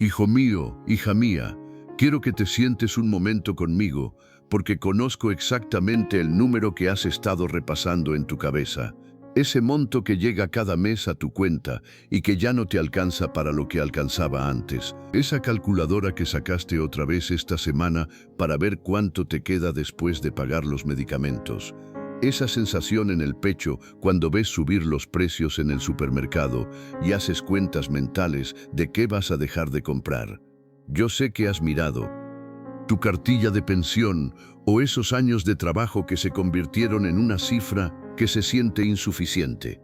Hijo mío, hija mía, quiero que te sientes un momento conmigo, porque conozco exactamente el número que has estado repasando en tu cabeza. Ese monto que llega cada mes a tu cuenta y que ya no te alcanza para lo que alcanzaba antes. Esa calculadora que sacaste otra vez esta semana para ver cuánto te queda después de pagar los medicamentos. Esa sensación en el pecho cuando ves subir los precios en el supermercado y haces cuentas mentales de qué vas a dejar de comprar. Yo sé que has mirado tu cartilla de pensión o esos años de trabajo que se convirtieron en una cifra que se siente insuficiente.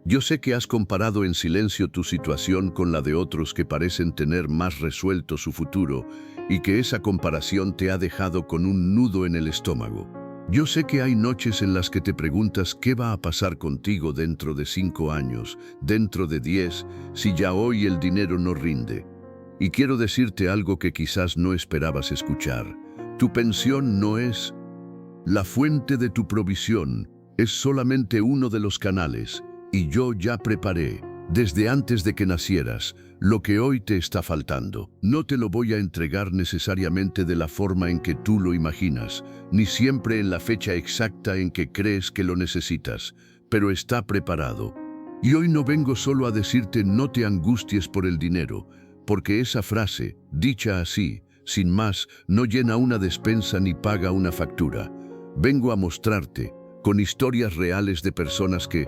Yo sé que has comparado en silencio tu situación con la de otros que parecen tener más resuelto su futuro y que esa comparación te ha dejado con un nudo en el estómago. Yo sé que hay noches en las que te preguntas qué va a pasar contigo dentro de 5 años, dentro de 10, si ya hoy el dinero no rinde. Y quiero decirte algo que quizás no esperabas escuchar. Tu pensión no es la fuente de tu provisión, es solamente uno de los canales, y yo ya preparé, desde antes de que nacieras, lo que hoy te está faltando. No te lo voy a entregar necesariamente de la forma en que tú lo imaginas, ni siempre en la fecha exacta en que crees que lo necesitas, pero está preparado. Y hoy no vengo solo a decirte no te angusties por el dinero, porque esa frase, dicha así, sin más, no llena una despensa ni paga una factura. Vengo a mostrarte, con historias reales de personas que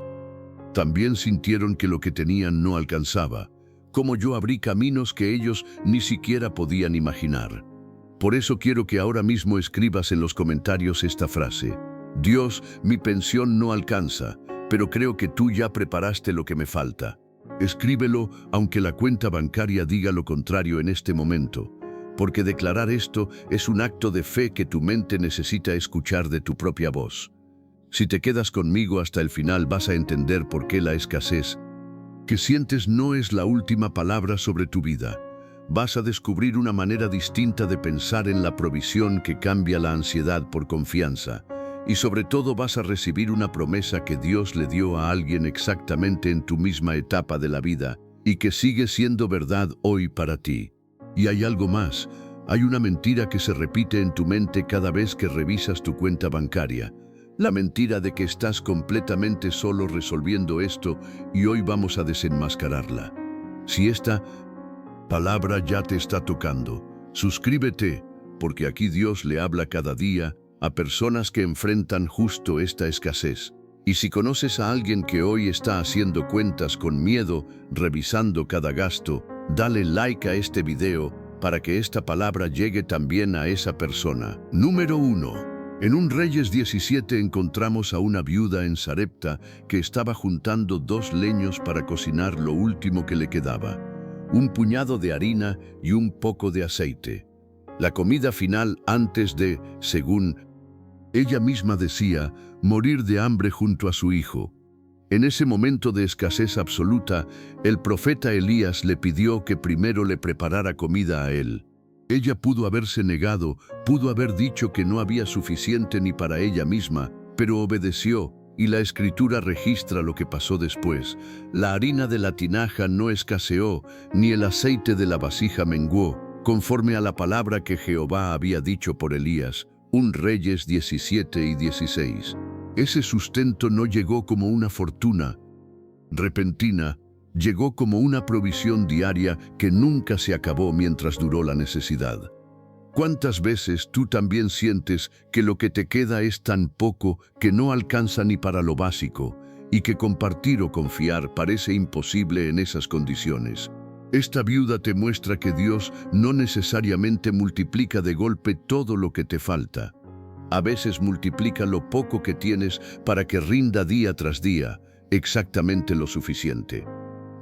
también sintieron que lo que tenían no alcanzaba, como yo abrí caminos que ellos ni siquiera podían imaginar. Por eso quiero que ahora mismo escribas en los comentarios esta frase: Dios, mi pensión no alcanza, pero creo que tú ya preparaste lo que me falta. Escríbelo aunque la cuenta bancaria diga lo contrario en este momento, porque declarar esto es un acto de fe que tu mente necesita escuchar de tu propia voz. Si te quedas conmigo hasta el final vas a entender por qué la escasez que sientes no es la última palabra sobre tu vida. Vas a descubrir una manera distinta de pensar en la provisión que cambia la ansiedad por confianza. Y sobre todo vas a recibir una promesa que Dios le dio a alguien exactamente en tu misma etapa de la vida y que sigue siendo verdad hoy para ti. Y hay algo más. Hay una mentira que se repite en tu mente cada vez que revisas tu cuenta bancaria. La mentira de que estás completamente solo resolviendo esto y hoy vamos a desenmascararla. Si esta palabra ya te está tocando, suscríbete, porque aquí Dios le habla cada día a personas que enfrentan justo esta escasez. Y si conoces a alguien que hoy está haciendo cuentas con miedo, revisando cada gasto, dale like a este video para que esta palabra llegue también a esa persona. Número 1. En un Reyes 17 encontramos a una viuda en Sarepta que estaba juntando 2 leños para cocinar lo último que le quedaba, un puñado de harina y un poco de aceite. La comida final antes de, según ella misma decía, morir de hambre junto a su hijo. En ese momento de escasez absoluta, el profeta Elías le pidió que primero le preparara comida a él. Ella pudo haberse negado, pudo haber dicho que no había suficiente ni para ella misma, pero obedeció, y la Escritura registra lo que pasó después. La harina de la tinaja no escaseó, ni el aceite de la vasija menguó, conforme a la palabra que Jehová había dicho por Elías. 1 Reyes 17 y 16. Ese sustento no llegó como una fortuna repentina, llegó como una provisión diaria que nunca se acabó mientras duró la necesidad. ¿Cuántas veces tú también sientes que lo que te queda es tan poco que no alcanza ni para lo básico y que compartir o confiar parece imposible en esas condiciones? Esta viuda te muestra que Dios no necesariamente multiplica de golpe todo lo que te falta. A veces multiplica lo poco que tienes para que rinda día tras día exactamente lo suficiente.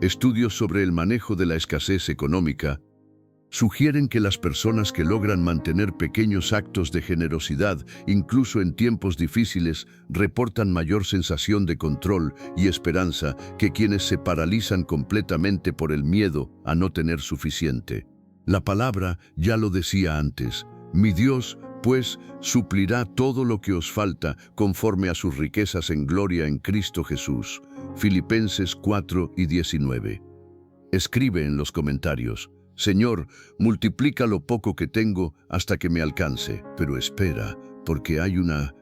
Estudios sobre el manejo de la escasez económica sugieren que las personas que logran mantener pequeños actos de generosidad, incluso en tiempos difíciles, reportan mayor sensación de control y esperanza que quienes se paralizan completamente por el miedo a no tener suficiente. La palabra ya lo decía antes: mi Dios, pues, suplirá todo lo que os falta conforme a sus riquezas en gloria en Cristo Jesús. Filipenses 4 y 19. Escribe en los comentarios: Señor, multiplica lo poco que tengo hasta que me alcance. Pero espera, porque hay una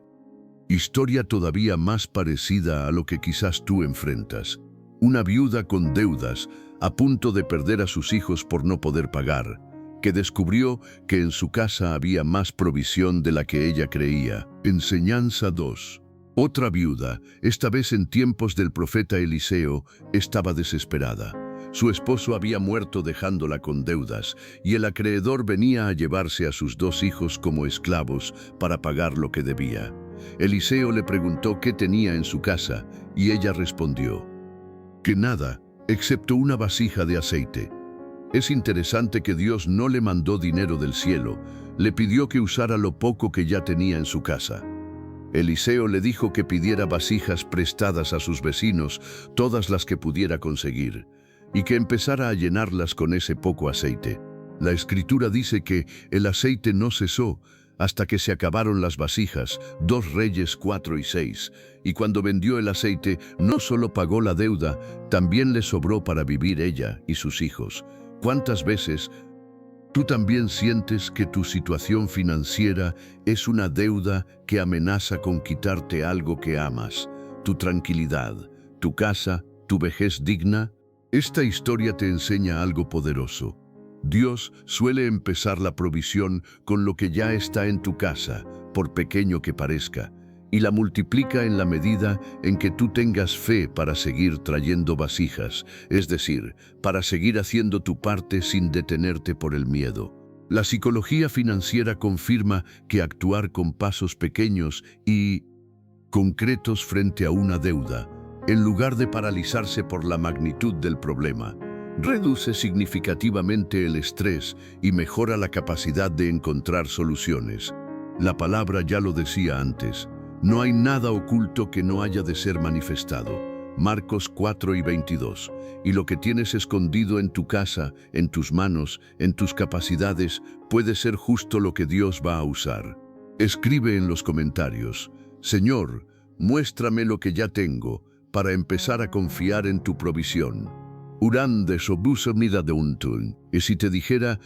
historia todavía más parecida a lo que quizás tú enfrentas. Una viuda con deudas, a punto de perder a sus hijos por no poder pagar, que descubrió que en su casa había más provisión de la que ella creía. Enseñanza 2. Otra viuda, esta vez en tiempos del profeta Eliseo, estaba desesperada. Su esposo había muerto dejándola con deudas, y el acreedor venía a llevarse a sus 2 hijos como esclavos para pagar lo que debía. Eliseo le preguntó qué tenía en su casa, y ella respondió que nada, excepto una vasija de aceite. Es interesante que Dios no le mandó dinero del cielo, le pidió que usara lo poco que ya tenía en su casa. Eliseo le dijo que pidiera vasijas prestadas a sus vecinos, todas las que pudiera conseguir, y que empezara a llenarlas con ese poco aceite. La Escritura dice que el aceite no cesó hasta que se acabaron las vasijas, 2 Reyes 4 y 6, y cuando vendió el aceite no solo pagó la deuda, también le sobró para vivir ella y sus hijos. ¿Cuántas veces tú también sientes que tu situación financiera es una deuda que amenaza con quitarte algo que amas, tu tranquilidad, tu casa, tu vejez digna? Esta historia te enseña algo poderoso. Dios suele empezar la provisión con lo que ya está en tu casa, por pequeño que parezca, y la multiplica en la medida en que tú tengas fe para seguir trayendo vasijas, es decir, para seguir haciendo tu parte sin detenerte por el miedo. La psicología financiera confirma que actuar con pasos pequeños y concretos frente a una deuda, en lugar de paralizarse por la magnitud del problema, reduce significativamente el estrés y mejora la capacidad de encontrar soluciones. La palabra ya lo decía antes, no hay nada oculto que no haya de ser manifestado. Marcos 4 y 22. Y lo que tienes escondido en tu casa, en tus manos, en tus capacidades, puede ser justo lo que Dios va a usar. Escribe en los comentarios, Señor, muéstrame lo que ya tengo para empezar a confiar en tu provisión. Urande sobuso mida de untun. Y si te dijera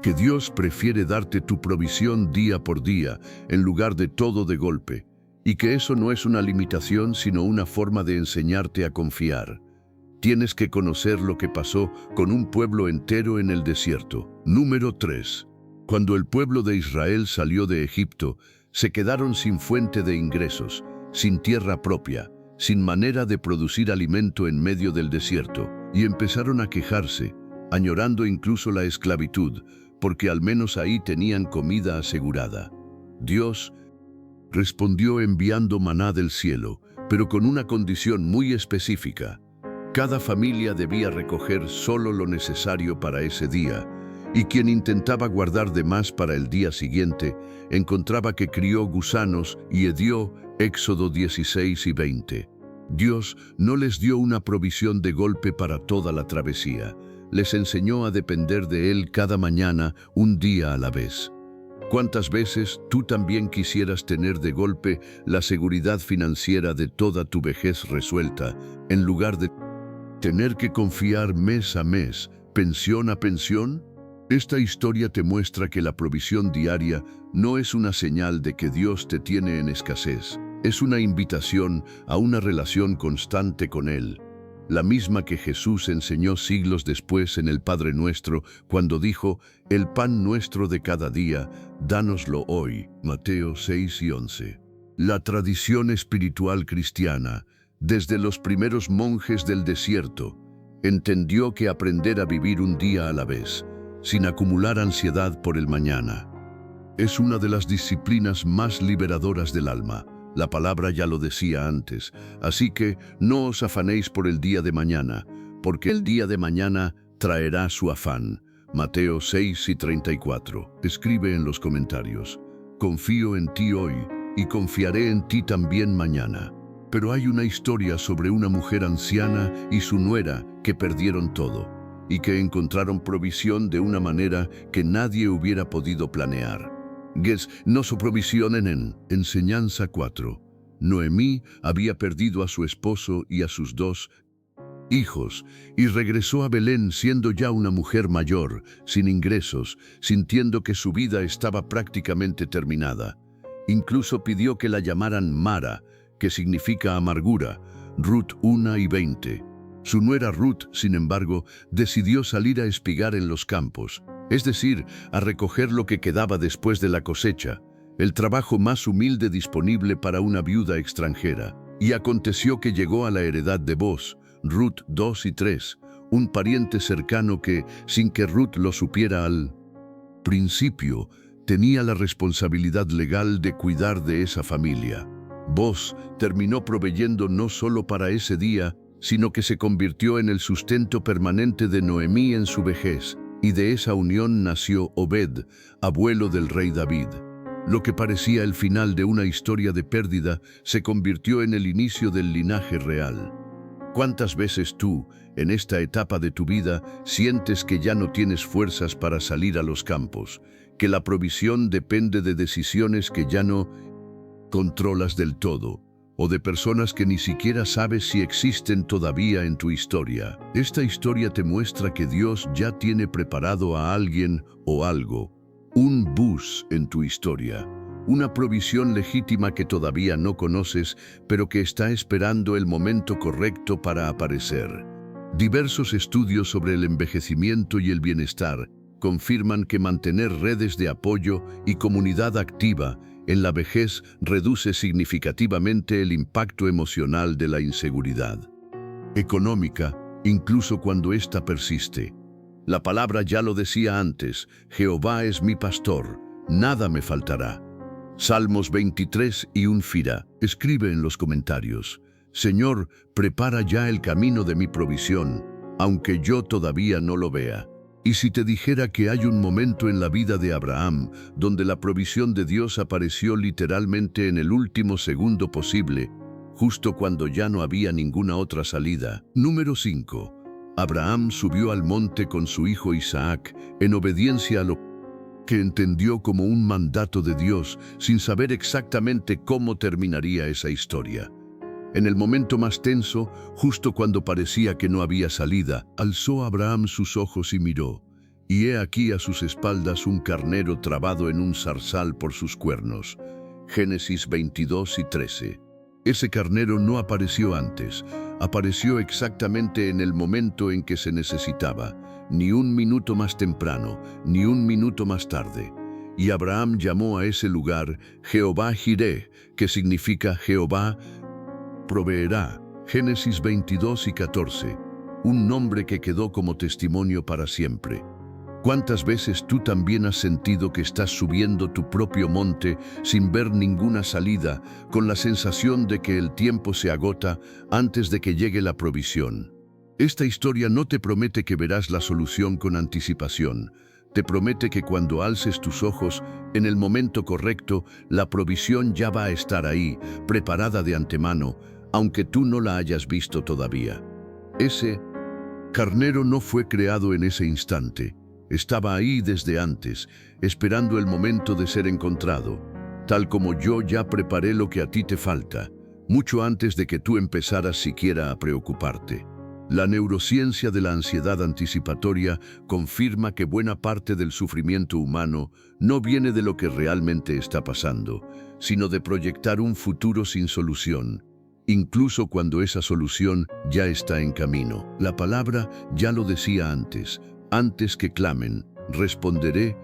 que Dios prefiere darte tu provisión día por día, en lugar de todo de golpe, y que eso no es una limitación, sino una forma de enseñarte a confiar. Tienes que conocer lo que pasó con un pueblo entero en el desierto. Número 3. Cuando el pueblo de Israel salió de Egipto, se quedaron sin fuente de ingresos, sin tierra propia, sin manera de producir alimento en medio del desierto, y empezaron a quejarse, añorando incluso la esclavitud, porque al menos ahí tenían comida asegurada. Dios respondió enviando maná del cielo, pero con una condición muy específica. Cada familia debía recoger solo lo necesario para ese día, y quien intentaba guardar de más para el día siguiente, encontraba que crió gusanos y hedió. Éxodo 16 y 20. Dios no les dio una provisión de golpe para toda la travesía. Les enseñó a depender de Él cada mañana, un día a la vez. ¿Cuántas veces tú también quisieras tener de golpe la seguridad financiera de toda tu vejez resuelta, en lugar de tener que confiar mes a mes, pensión a pensión? Esta historia te muestra que la provisión diaria no es una señal de que Dios te tiene en escasez. Es una invitación a una relación constante con Él, la misma que Jesús enseñó siglos después en el Padre Nuestro, cuando dijo, «El pan nuestro de cada día, dánoslo hoy». Mateo 6 y 11. La tradición espiritual cristiana, desde los primeros monjes del desierto, entendió que aprender a vivir un día a la vez, sin acumular ansiedad por el mañana, es una de las disciplinas más liberadoras del alma. La palabra ya lo decía antes, así que no os afanéis por el día de mañana, porque el día de mañana traerá su afán. Mateo 6 y 34. Escribe en los comentarios, confío en ti hoy y confiaré en ti también mañana. Pero hay una historia sobre una mujer anciana y su nuera que perdieron todo y que encontraron provisión de una manera que nadie hubiera podido planear. No su provisión en Enseñanza 4. Noemí había perdido a su esposo y a sus 2 hijos, y regresó a Belén siendo ya una mujer mayor, sin ingresos, sintiendo que su vida estaba prácticamente terminada. Incluso pidió que la llamaran Mara, que significa amargura, Ruth 1 y 20. Su nuera Ruth, sin embargo, decidió salir a espigar en los campos, es decir, a recoger lo que quedaba después de la cosecha, el trabajo más humilde disponible para una viuda extranjera. Y aconteció que llegó a la heredad de Booz, Ruth 2 y 3, un pariente cercano que, sin que Ruth lo supiera al principio, tenía la responsabilidad legal de cuidar de esa familia. Booz terminó proveyendo no solo para ese día, sino que se convirtió en el sustento permanente de Noemí en su vejez, y de esa unión nació Obed, abuelo del rey David. Lo que parecía el final de una historia de pérdida se convirtió en el inicio del linaje real. ¿Cuántas veces tú, en esta etapa de tu vida, sientes que ya no tienes fuerzas para salir a los campos, que la provisión depende de decisiones que ya no controlas del todo, o de personas que ni siquiera sabes si existen todavía en tu historia? Esta historia te muestra que Dios ya tiene preparado a alguien o algo, un bus en tu historia, una provisión legítima que todavía no conoces, pero que está esperando el momento correcto para aparecer. Diversos estudios sobre el envejecimiento y el bienestar confirman que mantener redes de apoyo y comunidad activa en la vejez reduce significativamente el impacto emocional de la inseguridad económica, incluso cuando ésta persiste. La palabra ya lo decía antes: Jehová es mi pastor, nada me faltará. Salmos 23 y un Fira. Escribe en los comentarios: Señor, prepara ya el camino de mi provisión, aunque yo todavía no lo vea. Y si te dijera que hay un momento en la vida de Abraham donde la provisión de Dios apareció literalmente en el último segundo posible, justo cuando ya no había ninguna otra salida. Número 5. Abraham subió al monte con su hijo Isaac en obediencia a lo que entendió como un mandato de Dios, sin saber exactamente cómo terminaría esa historia. En el momento más tenso, justo cuando parecía que no había salida, alzó Abraham sus ojos y miró, y he aquí a sus espaldas un carnero trabado en un zarzal por sus cuernos. Génesis 22 y 13. Ese carnero no apareció antes, apareció exactamente en el momento en que se necesitaba, ni un minuto más temprano, ni un minuto más tarde. Y Abraham llamó a ese lugar Jehová Jireh, que significa Jehová proveerá. Génesis 22 y 14, un nombre que quedó como testimonio para siempre. ¿Cuántas veces tú también has sentido que estás subiendo tu propio monte sin ver ninguna salida, con la sensación de que el tiempo se agota antes de que llegue la provisión? Esta historia no te promete que verás la solución con anticipación. Te promete que cuando alces tus ojos, en el momento correcto, la provisión ya va a estar ahí, preparada de antemano, aunque tú no la hayas visto todavía. Ese carnero no fue creado en ese instante. Estaba ahí desde antes, esperando el momento de ser encontrado, tal como yo ya preparé lo que a ti te falta, mucho antes de que tú empezaras siquiera a preocuparte. La neurociencia de la ansiedad anticipatoria confirma que buena parte del sufrimiento humano no viene de lo que realmente está pasando, sino de proyectar un futuro sin solución, incluso cuando esa solución ya está en camino. La palabra ya lo decía antes que clamen, responderé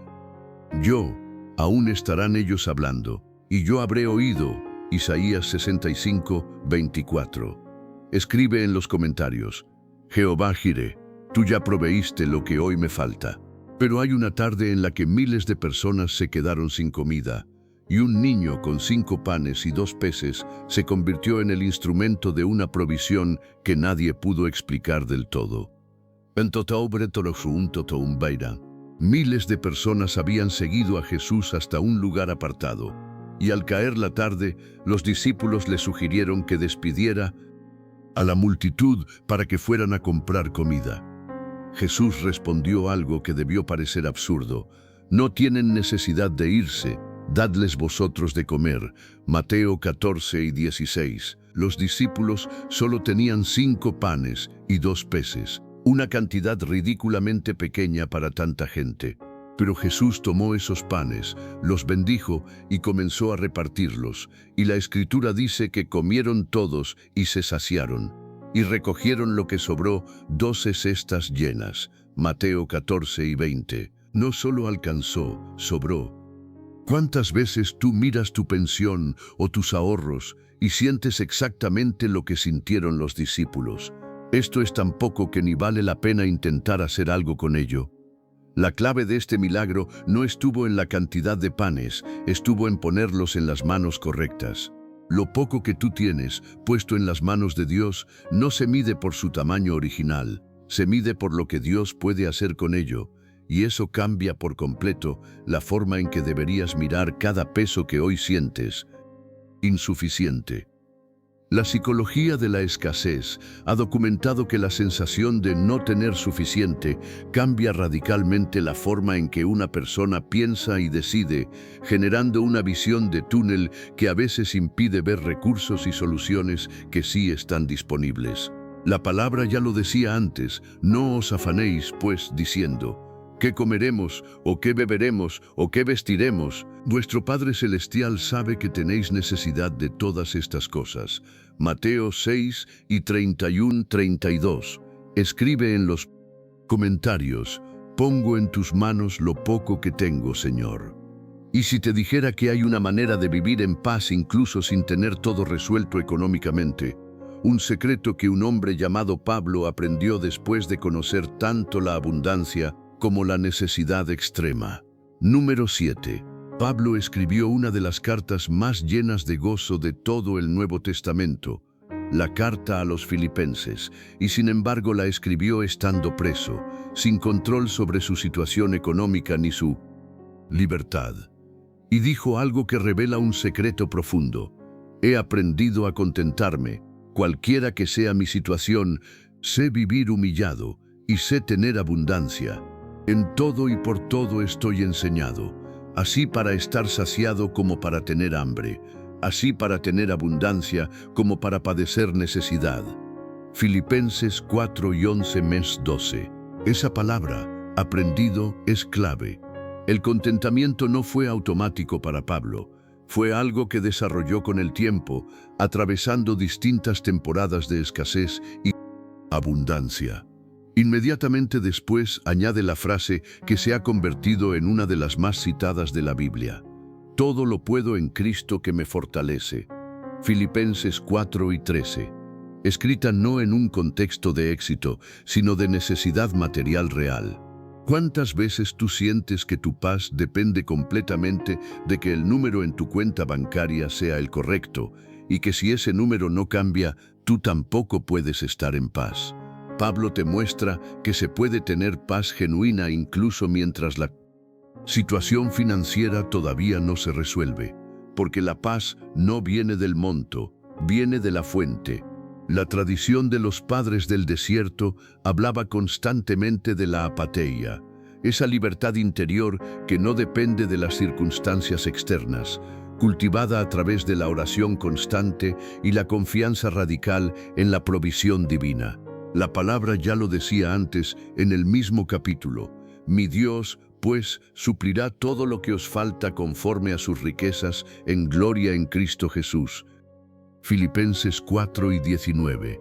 yo, aún estarán ellos hablando, y yo habré oído. Isaías 65, 24. Escribe en los comentarios: Jehová Jireh, tú ya proveíste lo que hoy me falta. Pero hay una tarde en la que miles de personas se quedaron sin comida, y un niño con 5 panes y 2 peces se convirtió en el instrumento de una provisión que nadie pudo explicar del todo. Miles de personas habían seguido a Jesús hasta un lugar apartado, y al caer la tarde, los discípulos le sugirieron que despidiera a la multitud para que fueran a comprar comida. Jesús respondió algo que debió parecer absurdo: no tienen necesidad de irse, dadles vosotros de comer. Mateo 14 y 16. los discípulos solo tenían 5 panes y 2 peces, una cantidad ridículamente pequeña para tanta gente. Pero Jesús tomó esos panes, los bendijo y comenzó a repartirlos, y la Escritura dice que comieron todos y se saciaron, y recogieron lo que sobró 12 cestas llenas. Mateo 14 y 20. No solo alcanzó, sobró. ¿Cuántas veces tú miras tu pensión o tus ahorros y sientes exactamente lo que sintieron los discípulos? Esto es tan poco que ni vale la pena intentar hacer algo con ello. La clave de este milagro no estuvo en la cantidad de panes, estuvo en ponerlos en las manos correctas. Lo poco que tú tienes, puesto en las manos de Dios, no se mide por su tamaño original, se mide por lo que Dios puede hacer con ello, y eso cambia por completo la forma en que deberías mirar cada peso que hoy sientes insuficiente. La psicología de la escasez ha documentado que la sensación de no tener suficiente cambia radicalmente la forma en que una persona piensa y decide, generando una visión de túnel que a veces impide ver recursos y soluciones que sí están disponibles. La palabra ya lo decía antes: no os afanéis, pues, diciendo: ¿qué comeremos, o qué beberemos, o qué vestiremos? Vuestro Padre Celestial sabe que tenéis necesidad de todas estas cosas. Mateo 6 y 31-32. Escribe en los comentarios: pongo en tus manos lo poco que tengo, Señor. Y si te dijera que hay una manera de vivir en paz incluso sin tener todo resuelto económicamente, un secreto que un hombre llamado Pablo aprendió después de conocer tanto la abundancia como la necesidad extrema. Número 7. Pablo escribió una de las cartas más llenas de gozo de todo el Nuevo Testamento, la carta a los Filipenses, y sin embargo la escribió estando preso, sin control sobre su situación económica ni su libertad. Y dijo algo que revela un secreto profundo: he aprendido a contentarme, cualquiera que sea mi situación, sé vivir humillado y sé tener abundancia. En todo y por todo estoy enseñado, así para estar saciado como para tener hambre, así para tener abundancia como para padecer necesidad. Filipenses 4 y 11-12. Esa palabra, aprendido, es clave. El contentamiento no fue automático para Pablo, fue algo que desarrolló con el tiempo, atravesando distintas temporadas de escasez y abundancia. Inmediatamente después añade la frase que se ha convertido en una de las más citadas de la Biblia: todo lo puedo en Cristo que me fortalece. Filipenses 4 y 13. Escrita no en un contexto de éxito, sino de necesidad material real. ¿Cuántas veces tú sientes que tu paz depende completamente de que el número en tu cuenta bancaria sea el correcto, y que si ese número no cambia, tú tampoco puedes estar en paz? Pablo te muestra que se puede tener paz genuina incluso mientras la situación financiera todavía no se resuelve, porque la paz no viene del monto, viene de la fuente. La tradición de los padres del desierto hablaba constantemente de la apateia, esa libertad interior que no depende de las circunstancias externas, cultivada a través de la oración constante y la confianza radical en la provisión divina. La palabra ya lo decía antes en el mismo capítulo: mi Dios, pues, suplirá todo lo que os falta conforme a sus riquezas en gloria en Cristo Jesús. Filipenses 4 y 19.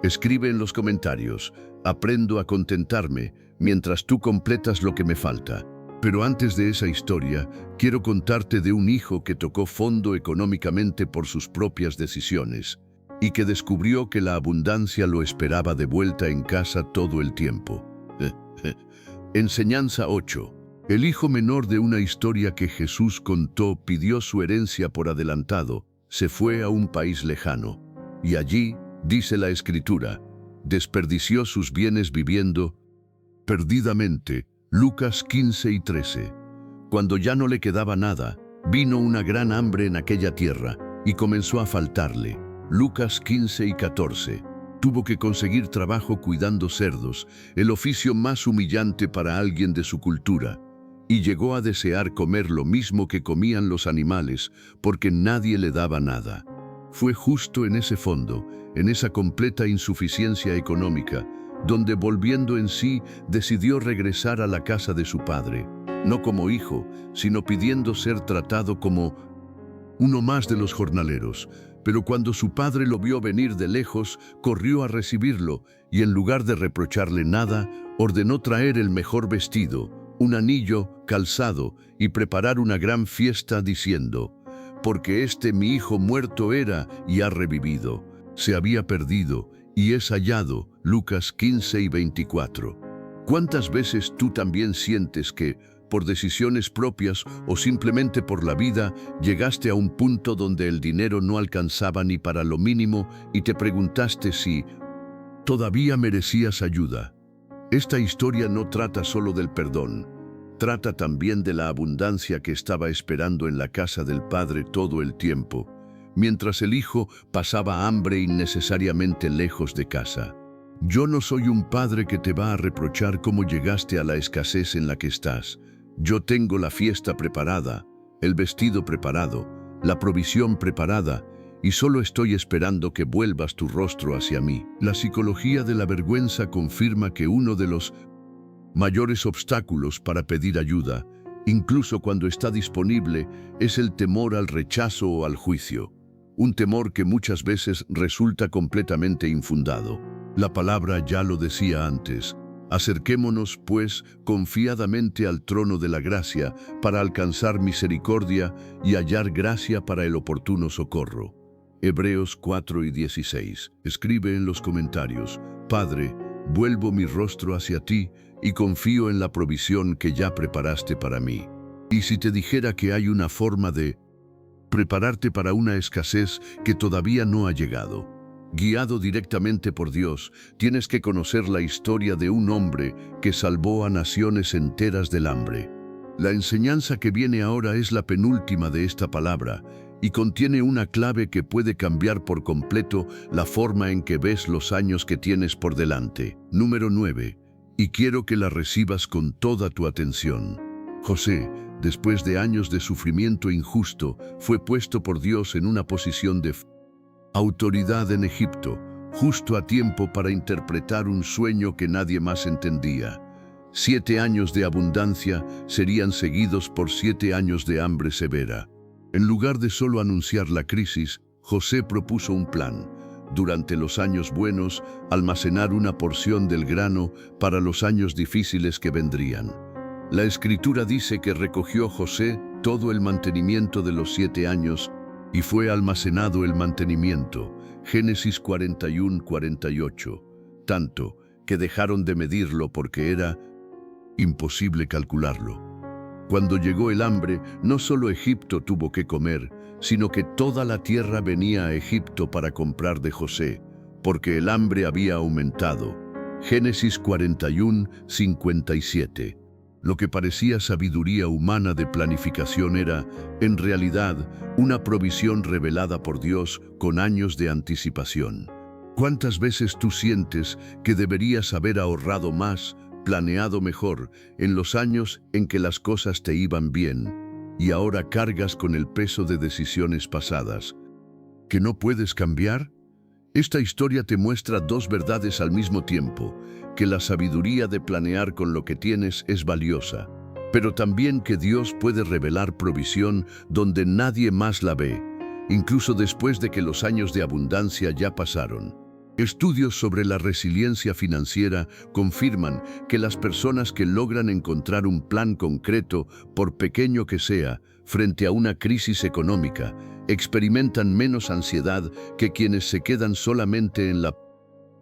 Escribe en los comentarios: aprendo a contentarme mientras tú completas lo que me falta. Pero antes de esa historia, quiero contarte de un hijo que tocó fondo económicamente por sus propias decisiones y que descubrió que la abundancia lo esperaba de vuelta en casa todo el tiempo. Enseñanza 8. El hijo menor de una historia que Jesús contó pidió su herencia por adelantado, se fue a un país lejano, y allí, dice la Escritura, desperdició sus bienes viviendo perdidamente. Lucas 15 y 13. Cuando ya no le quedaba nada, vino una gran hambre en aquella tierra y comenzó a faltarle. Lucas 15 y 14. Tuvo que conseguir trabajo cuidando cerdos, el oficio más humillante para alguien de su cultura, y llegó a desear comer lo mismo que comían los animales, porque nadie le daba nada. Fue justo en ese fondo, en esa completa insuficiencia económica, donde volviendo en sí decidió regresar a la casa de su padre, no como hijo, sino pidiendo ser tratado como uno más de los jornaleros. Pero cuando su padre lo vio venir de lejos, corrió a recibirlo y en lugar de reprocharle nada, ordenó traer el mejor vestido, un anillo, calzado y preparar una gran fiesta diciendo: porque mi hijo muerto era y ha revivido, se había perdido y es hallado. Lucas 15 y 24. ¿Cuántas veces tú también sientes que, por decisiones propias o simplemente por la vida, llegaste a un punto donde el dinero no alcanzaba ni para lo mínimo y te preguntaste si todavía merecías ayuda? Esta historia no trata solo del perdón, trata también de la abundancia que estaba esperando en la casa del Padre todo el tiempo, mientras el Hijo pasaba hambre innecesariamente lejos de casa. Yo no soy un padre que te va a reprochar cómo llegaste a la escasez en la que estás. Yo tengo la fiesta preparada, el vestido preparado, la provisión preparada, y solo estoy esperando que vuelvas tu rostro hacia mí. La psicología de la vergüenza confirma que uno de los mayores obstáculos para pedir ayuda, incluso cuando está disponible, es el temor al rechazo o al juicio. Un temor que muchas veces resulta completamente infundado. La palabra ya lo decía antes: acerquémonos, pues, confiadamente al trono de la gracia para alcanzar misericordia y hallar gracia para el oportuno socorro. Hebreos 4 y 16. Escribe en los comentarios: Padre, vuelvo mi rostro hacia ti y confío en la provisión que ya preparaste para mí. Y si te dijera que hay una forma de prepararte para una escasez que todavía no ha llegado, guiado directamente por Dios, tienes que conocer la historia de un hombre que salvó a naciones enteras del hambre. La enseñanza que viene ahora es la penúltima de esta palabra y contiene una clave que puede cambiar por completo la forma en que ves los años que tienes por delante. Número 9. Y quiero que la recibas con toda tu atención. José, después de años de sufrimiento injusto, fue puesto por Dios en una posición de autoridad en Egipto, justo a tiempo para interpretar un sueño que nadie más entendía. 7 años de abundancia serían seguidos por 7 años de hambre severa. En lugar de solo anunciar la crisis, José propuso un plan: durante los años buenos, almacenar una porción del grano para los años difíciles que vendrían. La Escritura dice que recogió José todo el mantenimiento de los 7 años y fue almacenado el mantenimiento. Génesis 41-48. Tanto que dejaron de medirlo porque era imposible calcularlo. Cuando llegó el hambre, no solo Egipto tuvo que comer, sino que toda la tierra venía a Egipto para comprar de José, porque el hambre había aumentado. Génesis 41-57. Lo que parecía sabiduría humana de planificación era, en realidad, una provisión revelada por Dios con años de anticipación. ¿Cuántas veces tú sientes que deberías haber ahorrado más, planeado mejor, en los años en que las cosas te iban bien, y ahora cargas con el peso de decisiones pasadas que no puedes cambiar? Esta historia te muestra dos verdades al mismo tiempo: que la sabiduría de planear con lo que tienes es valiosa, pero también que Dios puede revelar provisión donde nadie más la ve, incluso después de que los años de abundancia ya pasaron. Estudios sobre la resiliencia financiera confirman que las personas que logran encontrar un plan concreto, por pequeño que sea, frente a una crisis económica, experimentan menos ansiedad que quienes se quedan solamente en la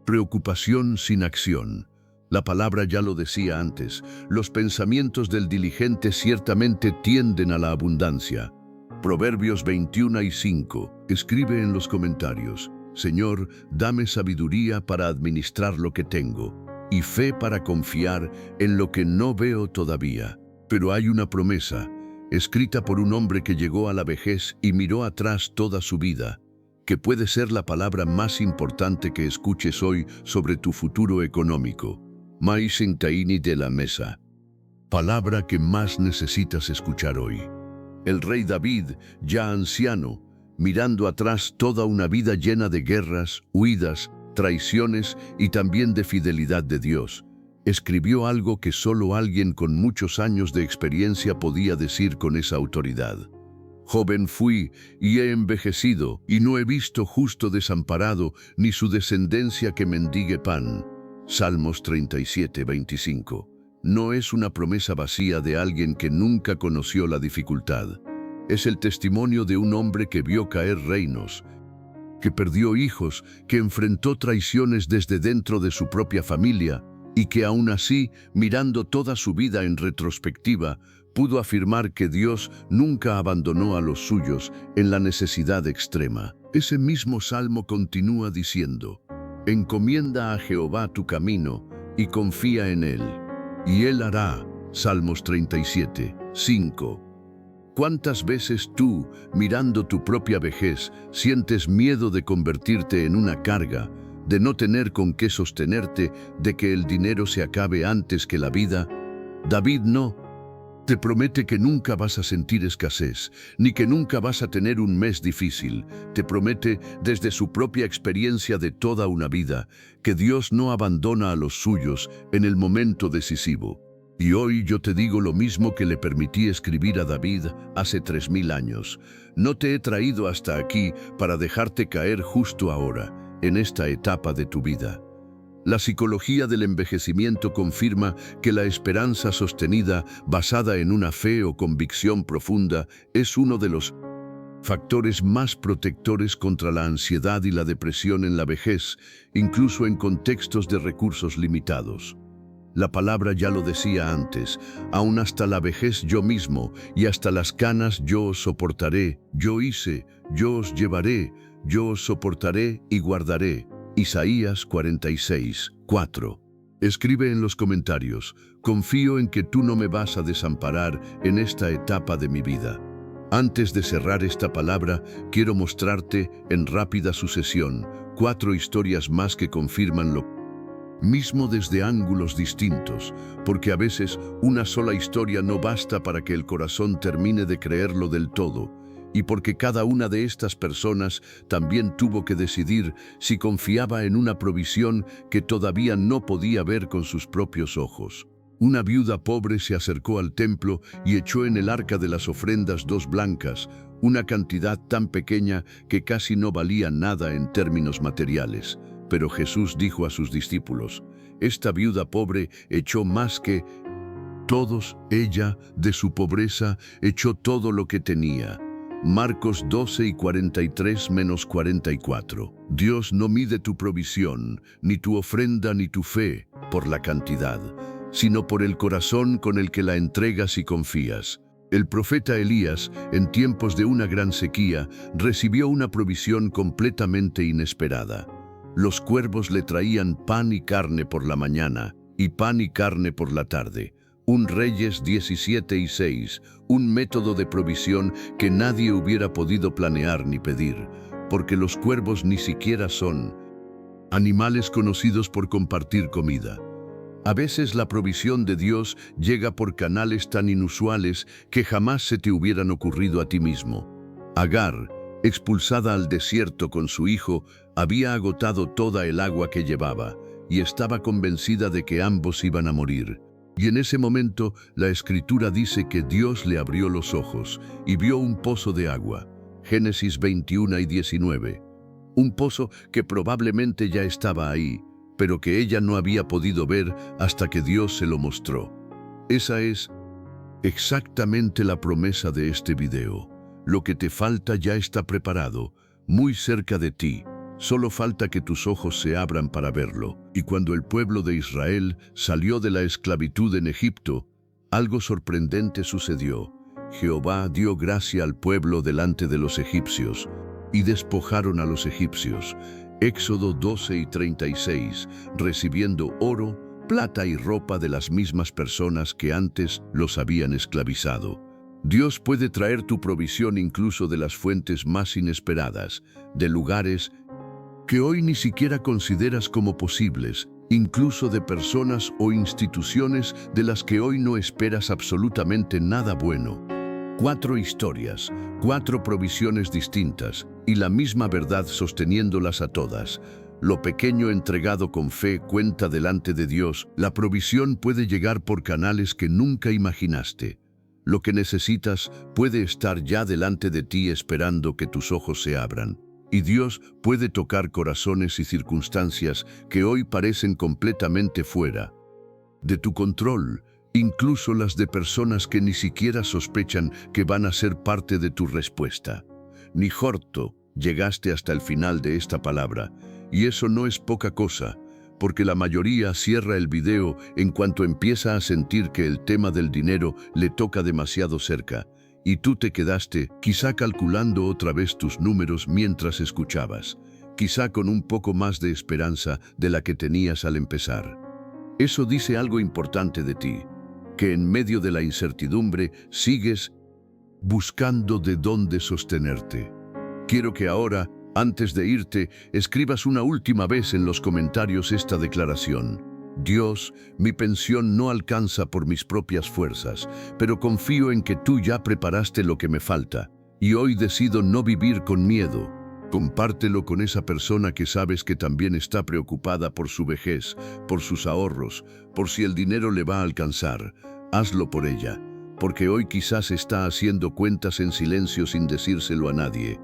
preocupación sin acción. La palabra ya lo decía antes: los pensamientos del diligente ciertamente tienden a la abundancia. Proverbios 21:5. Escribe en los comentarios: Señor, dame sabiduría para administrar lo que tengo, y fe para confiar en lo que no veo todavía. Pero hay una promesa, escrita por un hombre que llegó a la vejez y miró atrás toda su vida, que puede ser la palabra más importante que escuches hoy sobre tu futuro económico. Maisen Taini de la mesa. Palabra que más necesitas escuchar hoy. El rey David, ya anciano, mirando atrás toda una vida llena de guerras, huidas, traiciones y también de fidelidad de Dios. Escribió algo que solo alguien con muchos años de experiencia podía decir con esa autoridad. Joven fui y he envejecido, y no he visto justo desamparado, ni su descendencia que mendigue pan. Salmos 37:25. No es una promesa vacía de alguien que nunca conoció la dificultad. Es el testimonio de un hombre que vio caer reinos, que perdió hijos, que enfrentó traiciones desde dentro de su propia familia, y que aún así, mirando toda su vida en retrospectiva, pudo afirmar que Dios nunca abandonó a los suyos en la necesidad extrema. Ese mismo salmo continúa diciendo: encomienda a Jehová tu camino y confía en Él, y Él hará. Salmos 37:5. ¿Cuántas veces tú, mirando tu propia vejez, sientes miedo de convertirte en una carga, de no tener con qué sostenerte, de que el dinero se acabe antes que la vida? David no te promete que nunca vas a sentir escasez, ni que nunca vas a tener un mes difícil. Te promete, desde su propia experiencia de toda una vida, que Dios no abandona a los suyos en el momento decisivo. Y hoy yo te digo lo mismo que le permití escribir a David hace 3000 años. No te he traído hasta aquí para dejarte caer justo ahora, en esta etapa de tu vida. La psicología del envejecimiento confirma que la esperanza sostenida, basada en una fe o convicción profunda, es uno de los factores más protectores contra la ansiedad y la depresión en la vejez, incluso en contextos de recursos limitados. La palabra ya lo decía antes: aún hasta la vejez yo mismo, y hasta las canas yo os soportaré, yo hice, yo os llevaré, yo os soportaré y guardaré. Isaías 46:4. Escribe en los comentarios: confío en que tú no me vas a desamparar en esta etapa de mi vida. Antes de cerrar esta palabra, quiero mostrarte, en rápida sucesión, 4 historias más que confirman lo mismo desde ángulos distintos, porque a veces una sola historia no basta para que el corazón termine de creerlo del todo, y porque cada una de estas personas también tuvo que decidir si confiaba en una provisión que todavía no podía ver con sus propios ojos. Una viuda pobre se acercó al templo y echó en el arca de las ofrendas 2 blancas, una cantidad tan pequeña que casi no valía nada en términos materiales. Pero Jesús dijo a sus discípulos: esta viuda pobre echó más que todos. Ella, de su pobreza, echó todo lo que tenía. Marcos 12:43-44. Dios no mide tu provisión, ni tu ofrenda ni tu fe, por la cantidad, sino por el corazón con el que la entregas y confías. El profeta Elías, en tiempos de una gran sequía, recibió una provisión completamente inesperada. Los cuervos le traían pan y carne por la mañana, y pan y carne por la tarde. Un Reyes 17:6, un método de provisión que nadie hubiera podido planear ni pedir, porque los cuervos ni siquiera son animales conocidos por compartir comida. A veces la provisión de Dios llega por canales tan inusuales que jamás se te hubieran ocurrido a ti mismo. Agar, expulsada al desierto con su hijo, había agotado toda el agua que llevaba y estaba convencida de que ambos iban a morir. Y en ese momento la Escritura dice que Dios le abrió los ojos y vio un pozo de agua. Génesis 21:19. Un pozo que probablemente ya estaba ahí, pero que ella no había podido ver hasta que Dios se lo mostró. Esa es exactamente la promesa de este video. Lo que te falta ya está preparado, muy cerca de ti. Solo falta que tus ojos se abran para verlo. Y cuando el pueblo de Israel salió de la esclavitud en Egipto, algo sorprendente sucedió. Jehová dio gracia al pueblo delante de los egipcios, y despojaron a los egipcios. Éxodo 12:36, recibiendo oro, plata y ropa de las mismas personas que antes los habían esclavizado. Dios puede traer tu provisión incluso de las fuentes más inesperadas, de lugares que hoy ni siquiera consideras como posibles, incluso de personas o instituciones de las que hoy no esperas absolutamente nada bueno. 4 historias, 4 provisiones distintas y la misma verdad sosteniéndolas a todas. Lo pequeño entregado con fe cuenta delante de Dios. La provisión puede llegar por canales que nunca imaginaste. Lo que necesitas puede estar ya delante de ti esperando que tus ojos se abran. Y Dios puede tocar corazones y circunstancias que hoy parecen completamente fuera de tu control, incluso las de personas que ni siquiera sospechan que van a ser parte de tu respuesta. Ni Jorto, llegaste hasta el final de esta palabra, y eso no es poca cosa, porque la mayoría cierra el video en cuanto empieza a sentir que el tema del dinero le toca demasiado cerca, y tú te quedaste quizá calculando otra vez tus números mientras escuchabas, quizá con un poco más de esperanza de la que tenías al empezar. Eso dice algo importante de ti, que en medio de la incertidumbre sigues buscando de dónde sostenerte. Quiero que ahora, antes de irte, escribas una última vez en los comentarios esta declaración. Dios, mi pensión no alcanza por mis propias fuerzas, pero confío en que tú ya preparaste lo que me falta, y hoy decido no vivir con miedo. Compártelo con esa persona que sabes que también está preocupada por su vejez, por sus ahorros, por si el dinero le va a alcanzar. Hazlo por ella, porque hoy quizás está haciendo cuentas en silencio sin decírselo a nadie.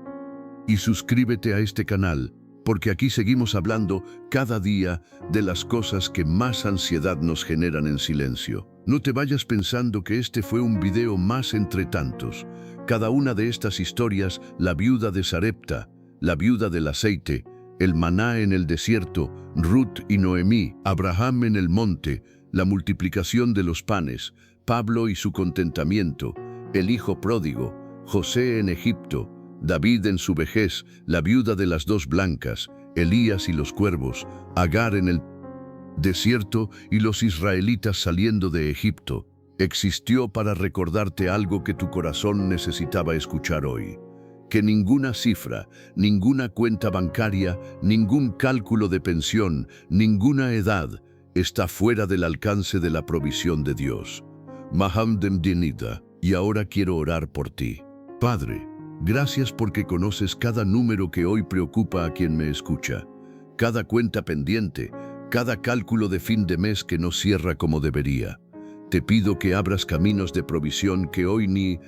Y suscríbete a este canal, porque aquí seguimos hablando cada día de las cosas que más ansiedad nos generan en silencio. No te vayas pensando que este fue un video más entre tantos. Cada una de estas historias, la viuda de Sarepta, la viuda del aceite, el maná en el desierto, Ruth y Noemí, Abraham en el monte, la multiplicación de los panes, Pablo y su contentamiento, el hijo pródigo, José en Egipto, David en su vejez, la viuda de las 2 blancas, Elías y los cuervos, Agar en el desierto y los israelitas saliendo de Egipto, existió para recordarte algo que tu corazón necesitaba escuchar hoy. Que ninguna cifra, ninguna cuenta bancaria, ningún cálculo de pensión, ninguna edad está fuera del alcance de la provisión de Dios. Mahamdem Dinida, y ahora quiero orar por ti. Padre, gracias porque conoces cada número que hoy preocupa a quien me escucha, cada cuenta pendiente, cada cálculo de fin de mes que no cierra como debería. Te pido que abras caminos de provisión que hoy ni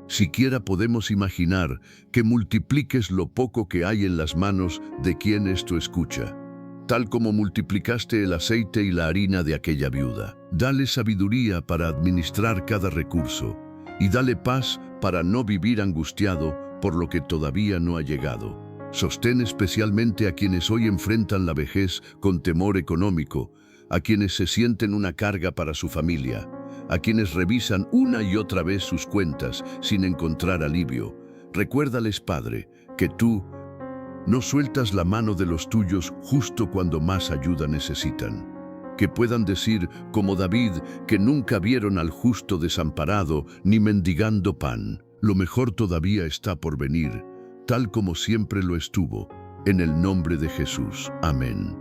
siquiera podemos imaginar, que multipliques lo poco que hay en las manos de quien esto escucha, tal como multiplicaste el aceite y la harina de aquella viuda. Dale sabiduría para administrar cada recurso y dale paz para no vivir angustiado por lo que todavía no ha llegado. Sostén especialmente a quienes hoy enfrentan la vejez con temor económico, a quienes se sienten una carga para su familia, a quienes revisan una y otra vez sus cuentas sin encontrar alivio. Recuérdales, Padre, que tú no sueltas la mano de los tuyos justo cuando más ayuda necesitan. Que puedan decir, como David, que nunca vieron al justo desamparado ni mendigando pan. Lo mejor todavía está por venir, tal como siempre lo estuvo. En el nombre de Jesús. Amén.